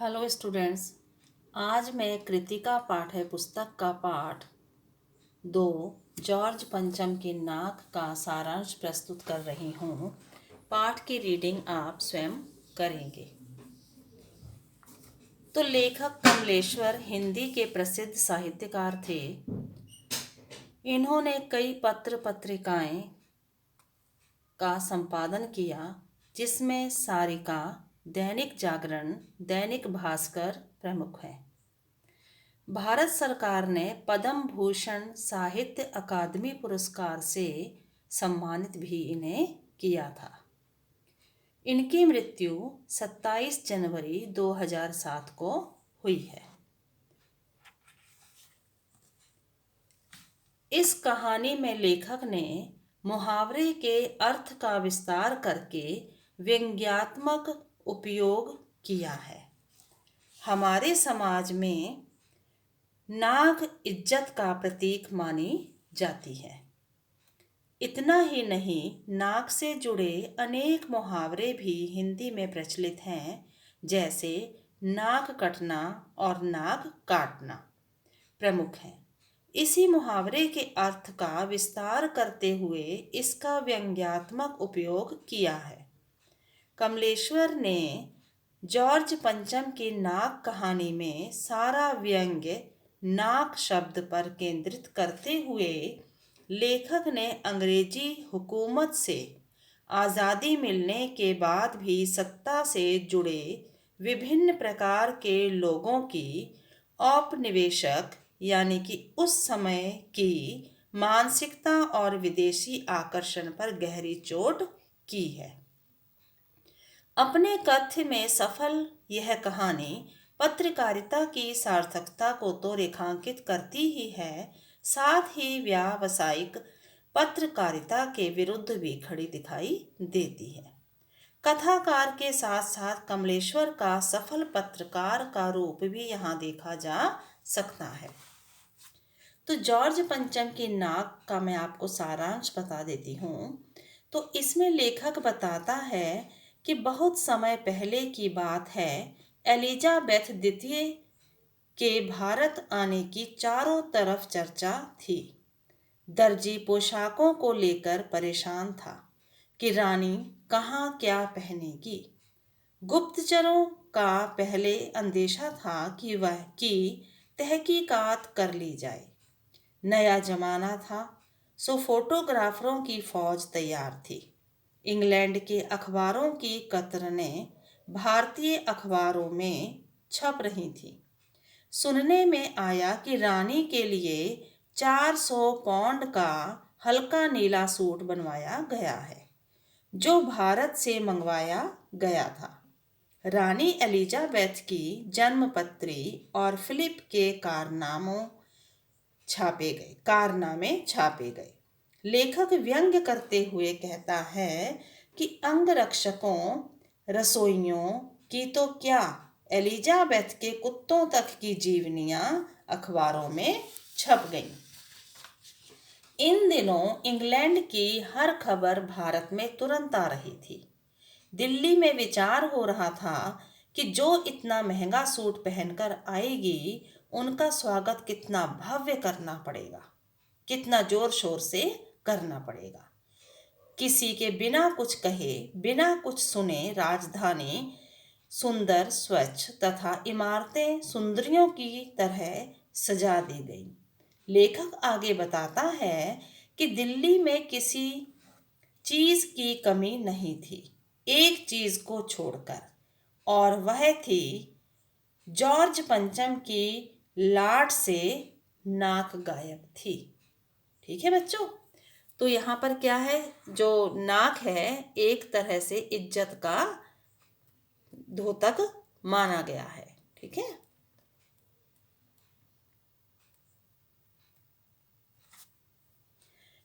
Hello students. आज मैं कृतिका पाठ्य पुस्तक का पाठ 2 जॉर्ज पंचम की नाक का सारांश प्रस्तुत कर रही हूँ। पाठ की रीडिंग आप स्वयं करेंगे। तो लेखक कमलेश्वर हिंदी के प्रसिद्ध साहित्यकार थे। इन्होंने कई पत्र पत्रिकाएं का संपादन किया, जिसमें सारिका, दैनिक जागरण, दैनिक भास्कर प्रमुख हैं। भारत सरकार ने पद्म भूषण साहित्य अकादमी पुरस्कार से सम्मानित भी इन्हें किया था। इनकी मृत्यु 27 जनवरी 2007 को हुई है। इस कहानी में लेखक ने मुहावरे के अर्थ का विस्तार करके व्यंग्यात्मक उपयोग किया है। हमारे समाज में नाक इज्जत का प्रतीक मानी जाती है। इतना ही नहीं, नाक से जुड़े अनेक मुहावरे भी हिंदी में प्रचलित हैं, जैसे नाक कटना और नाक काटना प्रमुख हैं। इसी मुहावरे के अर्थ का विस्तार करते हुए इसका व्यंग्यात्मक उपयोग किया है। कमलेश्वर ने जॉर्ज पंचम की नाक कहानी में सारा व्यंग्य नाक शब्द पर केंद्रित करते हुए लेखक ने अंग्रेजी हुकूमत से आज़ादी मिलने के बाद भी सत्ता से जुड़े विभिन्न प्रकार के लोगों की औपनिवेशिक यानी कि उस समय की मानसिकता और विदेशी आकर्षण पर गहरी चोट की है। अपने कथ्य में सफल यह कहानी पत्रकारिता की सार्थकता को तो रेखांकित करती ही है, साथ ही व्यावसायिक पत्रकारिता के विरुद्ध भी खड़ी दिखाई देती है। कथाकार के साथ साथ कमलेश्वर का सफल पत्रकार का रूप भी यहाँ देखा जा सकता है। तो जॉर्ज पंचम की नाक का मैं आपको सारांश बता देती हूँ। तो इसमें लेखक बताता है कि बहुत समय पहले की बात है, एलिजाबेथ द्वितीय के भारत आने की चारों तरफ चर्चा थी। दर्जी पोशाकों को लेकर परेशान था कि रानी कहाँ क्या पहनेगी। गुप्तचरों का पहले अंदेशा था कि तहकीकात कर ली जाए। नया जमाना था, सो फोटोग्राफरों की फौज तैयार थी। इंग्लैंड के अखबारों की कतरनें भारतीय अखबारों में छप रही थी। सुनने में आया कि रानी के लिए 400 पाउंड का हल्का नीला सूट बनवाया गया है, जो भारत से मंगवाया गया था। रानी एलिजाबेथ की जन्मपत्री और फिलिप के कारनामे छापे गए। लेखक व्यंग्य करते हुए कहता है कि अंगरक्षकों, रसोइयों की तो क्या, एलिजाबेथ के कुत्तों तक की जीवनियां अखबारों में छप गईं। इन दिनों इंग्लैंड की हर खबर भारत में तुरंत आ रही थी। दिल्ली में विचार हो रहा था कि जो इतना महंगा सूट पहनकर आएगी, उनका स्वागत कितना भव्य करना पड़ेगा, कितना जोर शोर से करना पड़ेगा। किसी के बिना कुछ कहे, बिना कुछ सुने राजधानी सुंदर, स्वच्छ तथा इमारतें सुंदरियों की तरह सजा दी गई। लेखक आगे बताता है कि दिल्ली में किसी चीज की कमी नहीं थी, एक चीज को छोड़कर, और वह थी जॉर्ज पंचम की लाट से नाक गायब थी। ठीक है बच्चों, तो यहाँ पर क्या है, जो नाक है एक तरह से इज्जत का द्योतक माना गया है। ठीक है।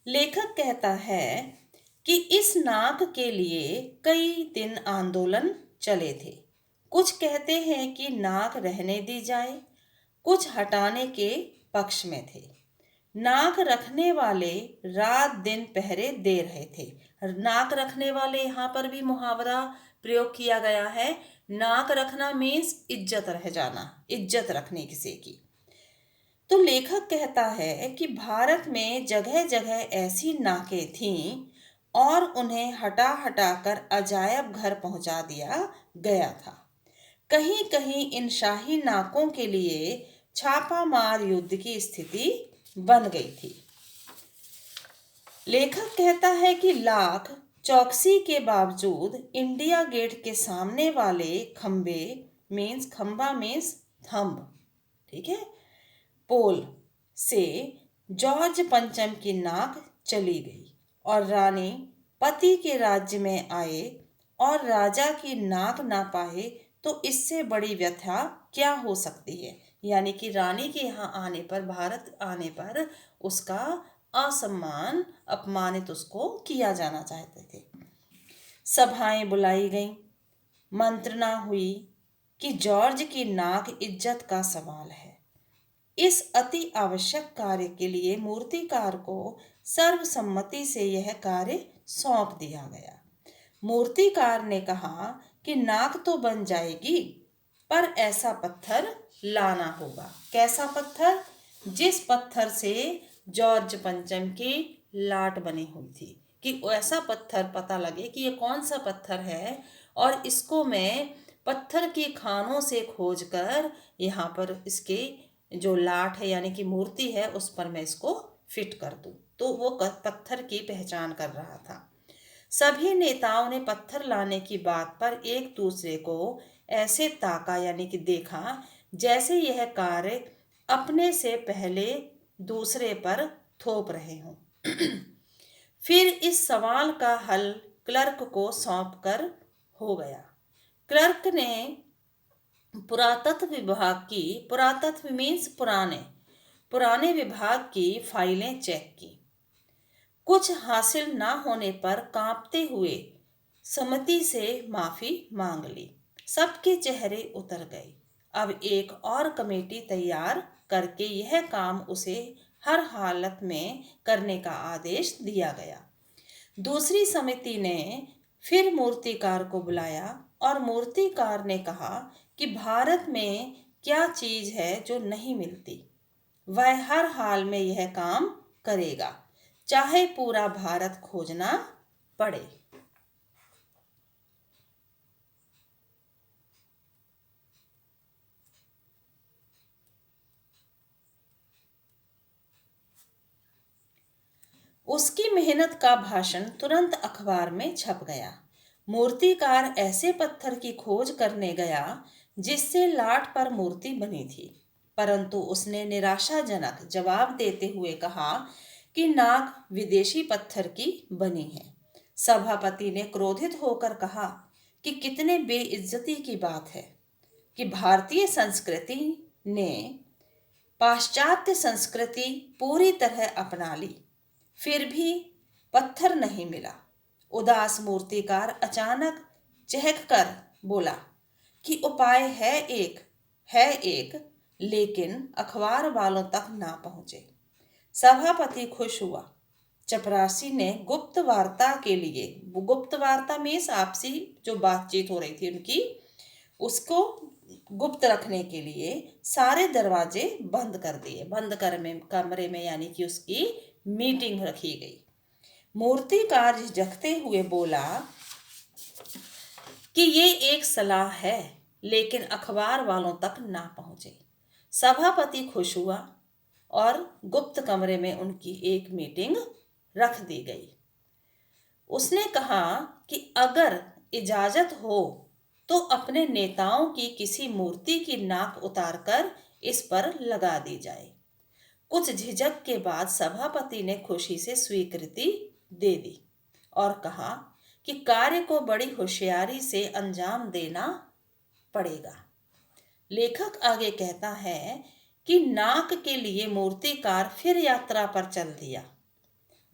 लेखक कहता है कि इस नाक के लिए कई दिन आंदोलन चले थे। कुछ कहते हैं कि नाक रहने दी जाए, कुछ हटाने के पक्ष में थे। नाक रखने वाले रात दिन पहरे दे रहे थे। नाक रखने वाले यहाँ पर भी मुहावरा प्रयोग किया गया है। नाक रखना मीन्स इज्जत रह जाना, इज्जत रखने किसी की। तो लेखक कहता है कि भारत में जगह जगह ऐसी नाकें थीं और उन्हें हटा हटा कर अजायब घर पहुंचा दिया गया था। कहीं कहीं इन शाही नाकों के लिए छापामार युद्ध की स्थिति बन गई थी। लेखक कहता है कि लाख चौकसी के बावजूद इंडिया गेट के सामने वाले खंबे मीन्स खंबा मीन्स थंब, ठीक है, पोल से जॉर्ज पंचम की नाक चली गई और रानी पति के राज्य में आए और राजा की नाक ना पाए तो इससे बड़ी व्यथा क्या हो सकती है। यानी कि रानी के यहाँ आने पर, भारत आने पर उसका असम्मान, अपमानित उसको किया जाना चाहते थे। सभाएं बुलाई गईं, मंत्रणा हुई कि जॉर्ज की नाक इज्जत का सवाल है। इस अति आवश्यक कार्य के लिए मूर्तिकार को सर्वसम्मति से यह कार्य सौंप दिया गया। मूर्तिकार ने कहा कि नाक तो बन जाएगी, पर ऐसा पत्थर लाना होगा। कैसा पत्थर? जिस पत्थर से जॉर्ज पंचम की लाट बनी हुई थी, कि ऐसा पत्थर पता लगे कि ये कौन सा पत्थर है और इसको मैं पत्थर की खानों से खोजकर यहाँ पर इसके जो लाट है यानी कि मूर्ति है उस पर मैं इसको फिट कर दूं। तो वो पत्थर की पहचान कर रहा था। सभी नेताओं ने पत्थर लाने की बात पर एक दूसरे को ऐसे ताका यानी कि देखा जैसे यह कार्य अपने से पहले दूसरे पर थोप रहे हों। फिर इस सवाल का हल क्लर्क को सौंप कर हो गया। क्लर्क ने पुरातत्व विभाग की, पुरातत्व मीन्स पुराने विभाग की फाइलें चेक की। कुछ हासिल ना होने पर कांपते हुए समिति से माफी मांग ली। सबके चेहरे उतर गए। अब एक और कमेटी तैयार करके यह काम उसे हर हालत में करने का आदेश दिया गया। दूसरी समिति ने फिर मूर्तिकार को बुलाया और मूर्तिकार ने कहा कि भारत में क्या चीज है जो नहीं मिलती। वह हर हाल में यह काम करेगा, चाहे पूरा भारत खोजना पड़े। उसकी मेहनत का भाषण तुरंत अखबार में छप गया। मूर्तिकार ऐसे पत्थर की खोज करने गया जिससे लाट पर मूर्ति बनी थी, परंतु उसने निराशाजनक जवाब देते हुए कहा कि नाक विदेशी पत्थर की बनी है। सभापति ने क्रोधित होकर कहा कि कितने बेइज्जती की बात है कि भारतीय संस्कृति ने पाश्चात्य संस्कृति पूरी तरह अपना ली, फिर भी पत्थर नहीं मिला। उदास मूर्तिकार अचानक चहक कर बोला कि उपाय है एक, लेकिन अखबार वालों तक ना पहुंचे। सभापति खुश हुआ। चपरासी ने गुप्त वार्ता के लिए, गुप्त वार्ता में आपसी जो बातचीत हो रही थी उनकी, उसको गुप्त रखने के लिए सारे दरवाजे बंद कर दिए। बंद कमरे में यानी कि उसकी मीटिंग रखी गई। मूर्तिकार झिझकते हुए बोला कि ये एक सलाह है, लेकिन अखबार वालों तक ना पहुंचे। सभापति खुश हुआ और गुप्त कमरे में उनकी एक मीटिंग रख दी गई। उसने कहा कि अगर इजाजत हो तो अपने नेताओं की किसी मूर्ति की नाक उतारकर इस पर लगा दी जाए। कुछ झिझक के बाद सभापति ने खुशी से स्वीकृति दे दी और कहा कि कार्य को बड़ी होशियारी से अंजाम देना पड़ेगा। लेखक आगे कहता है कि नाक के लिए मूर्तिकार फिर यात्रा पर चल दिया।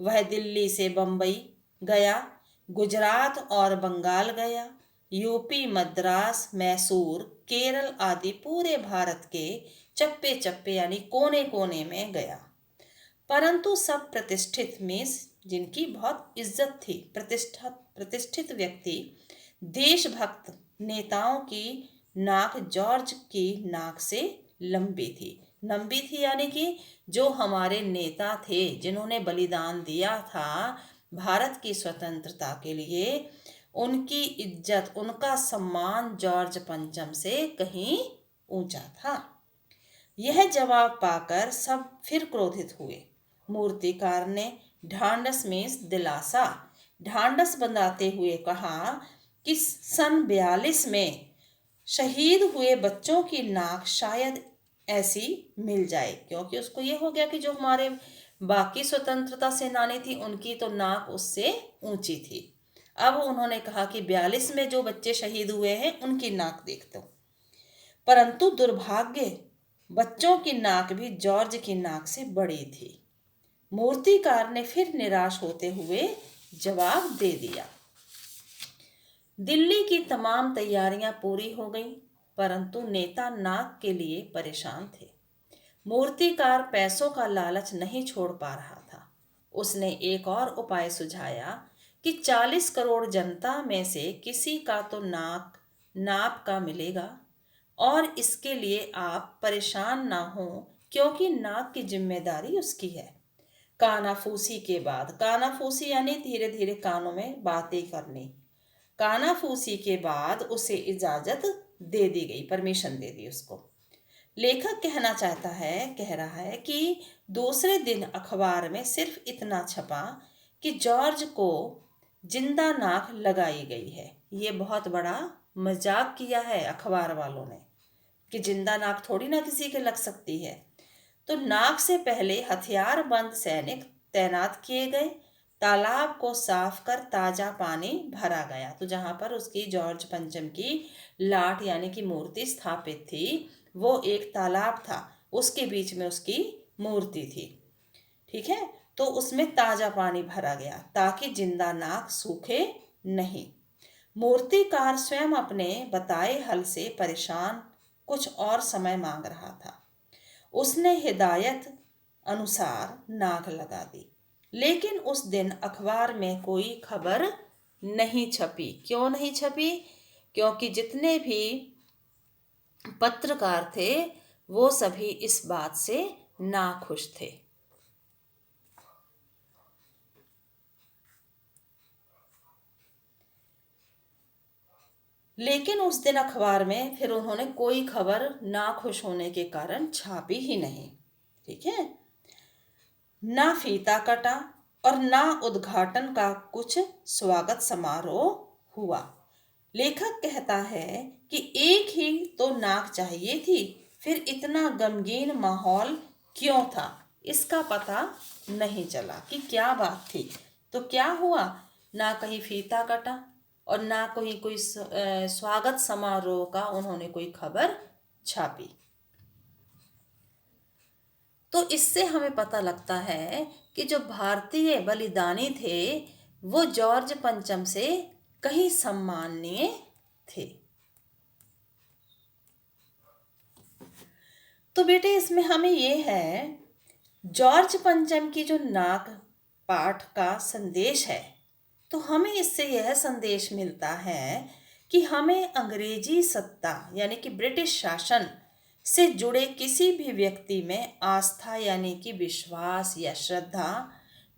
वह दिल्ली से बंबई गया, गुजरात और बंगाल गया, यूपी, मद्रास, मैसूर, केरल आदि पूरे भारत के चप्पे चप्पे यानी कोने कोने में गया। परंतु सब प्रतिष्ठित में जिनकी बहुत इज्जत थी, प्रतिष्ठित व्यक्ति देशभक्त नेताओं की नाक जॉर्ज की नाक से लंबी थी। लंबी थी यानी कि जो हमारे नेता थे जिन्होंने बलिदान दिया था भारत की स्वतंत्रता के लिए, उनकी इज्जत, उनका सम्मान जॉर्ज पंचम से कहीं ऊंचा था। यह जवाब पाकर सब फिर क्रोधित हुए। मूर्तिकार ने ढांढस में दिलासा, ढांढस बंधाते हुए कहा कि सन 42 में शहीद हुए बच्चों की नाक शायद ऐसी मिल जाए, क्योंकि उसको ये हो गया कि जो हमारे बाकी स्वतंत्रता सेनानी थी उनकी तो नाक उससे ऊंची थी। अब उन्होंने कहा कि 42 में जो बच्चे शहीद हुए हैं उनकी नाक देखते हो। परंतु दुर्भाग्य, बच्चों की नाक भी जॉर्ज की नाक से बड़ी थी। मूर्तिकार ने फिर निराश होते हुए जवाब दे दिया। दिल्ली की तमाम तैयारियां पूरी हो गईं, परंतु नेता नाक के लिए परेशान थे। मूर्तिकार पैसों का लालच नहीं छोड़ पा रहा था। उसने एक और उपाय सुझाया कि 40 करोड़ जनता में से किसी का तो नाक नाप का मिलेगा, और इसके लिए आप परेशान ना हो, क्योंकि नाक की जिम्मेदारी उसकी है। कानाफूसी के बाद, कानाफूसी यानी धीरे धीरे कानों में बातें करनी, कानाफूसी के बाद उसे इजाजत दे दी गई, परमिशन दे दी उसको। लेखक कहना चाहता है, कह रहा है कि दूसरे दिन अखबार में सिर्फ इतना छपा कि जॉर्ज को जिंदा नाक लगाई गई है। ये बहुत बड़ा मजाक किया है अखबार वालों ने कि जिंदा नाक थोड़ी ना किसी के लग सकती है। तो नाक से पहले हथियारबंद सैनिक तैनात किए गए, तालाब को साफ कर ताजा पानी भरा गया। तो जहां पर उसकी जॉर्ज पंचम की लाट यानी कि मूर्ति स्थापित थी, वो एक तालाब था, उसके बीच में उसकी मूर्ति थी। ठीक है, तो उसमें ताजा पानी भरा गया ताकि जिंदा नाक सूखे नहीं। मूर्तिकार स्वयं अपने बताए हल से परेशान कुछ और समय मांग रहा था। उसने हिदायत अनुसार नाक लगा दी, लेकिन उस दिन अखबार में कोई खबर नहीं छपी। क्यों नहीं छपी? क्योंकि जितने भी पत्रकार थे वो सभी इस बात से नाखुश थे। लेकिन उस दिन अखबार में फिर उन्होंने कोई खबर नाखुश होने के कारण छापी ही नहीं। ठीक है, ना फीता कटा और ना उद्घाटन का कुछ स्वागत समारोह हुआ। लेखक कहता है कि एक ही तो नाक चाहिए थी, फिर इतना गमगीन माहौल क्यों था, इसका पता नहीं चला कि क्या बात थी। तो क्या हुआ, ना कहीं फीता कटा और ना कोई स्वागत समारोह का उन्होंने कोई खबर छापी। तो इससे हमें पता लगता है कि जो भारतीय बलिदानी थे वो जॉर्ज पंचम से कहीं सम्माननीय थे। तो बेटे इसमें हमें ये है, जॉर्ज पंचम की जो नाक पाठ का संदेश है, तो हमें इससे यह संदेश मिलता है कि हमें अंग्रेजी सत्ता यानी कि ब्रिटिश शासन से जुड़े किसी भी व्यक्ति में आस्था यानी कि विश्वास या श्रद्धा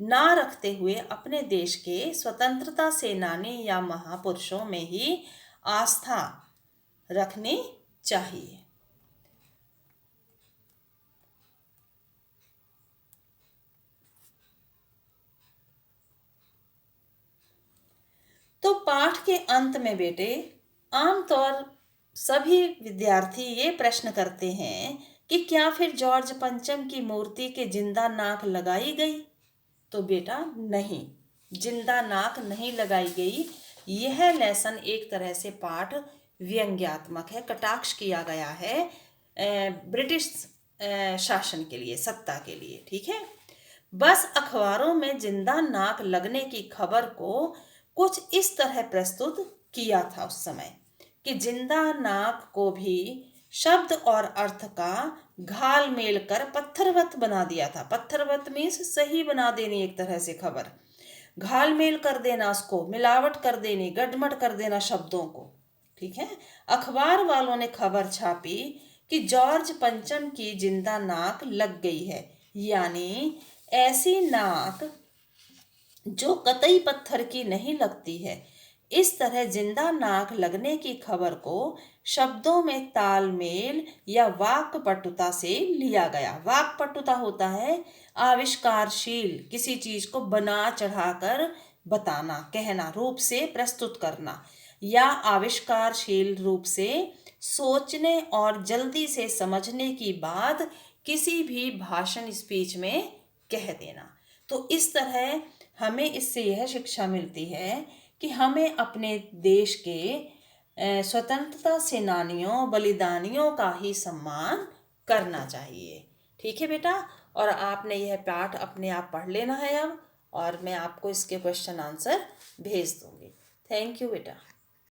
ना रखते हुए अपने देश के स्वतंत्रता सेनानी या महापुरुषों में ही आस्था रखनी चाहिए। तो पाठ के अंत में बेटे आमतौर सभी विद्यार्थी ये प्रश्न करते हैं कि क्या फिर जॉर्ज पंचम की मूर्ति के जिंदा नाक लगाई गई? तो बेटा नहीं, जिंदा नाक नहीं लगाई गई। यह लेसन एक तरह से पाठ व्यंग्यात्मक है, कटाक्ष किया गया है ब्रिटिश शासन के लिए, सत्ता के लिए। ठीक है, बस अखबारों में जिंदा नाक लगने की खबर को कुछ इस तरह प्रस्तुत किया था उस समय कि जिंदा नाक को भी शब्द और अर्थ का घाल मेल कर पत्थरवत बना दिया था। पत्थरवत मीन्स सही बना देनी एक तरह से खबर। घाल मेल कर देना, उसको मिलावट कर देनी, गड़मड़ कर देना शब्दों को। ठीक है। अखबार वालों ने खबर छापी कि जॉर्ज पंचम की जिंदा नाक लग गई है, यानी ऐसी नाक जो कतई पत्थर की नहीं लगती है। इस तरह जिंदा नाक लगने की खबर को शब्दों में तालमेल या वाक्पटुता से लिया गया। वाक्पटुता होता है आविष्कारशील, किसी चीज को बना चढ़ाकर बताना, कहना, रूप से प्रस्तुत करना, या आविष्कारशील रूप से सोचने और जल्दी से समझने की बात किसी भी भाषण स्पीच में कह देना। तो इस तरह हमें इससे यह शिक्षा मिलती है कि हमें अपने देश के स्वतंत्रता सेनानियों, बलिदानियों का ही सम्मान करना चाहिए। ठीक है बेटा, और आपने यह पाठ अपने आप पढ़ लेना है अब, और मैं आपको इसके क्वेश्चन आंसर भेज दूंगी। थैंक यू बेटा।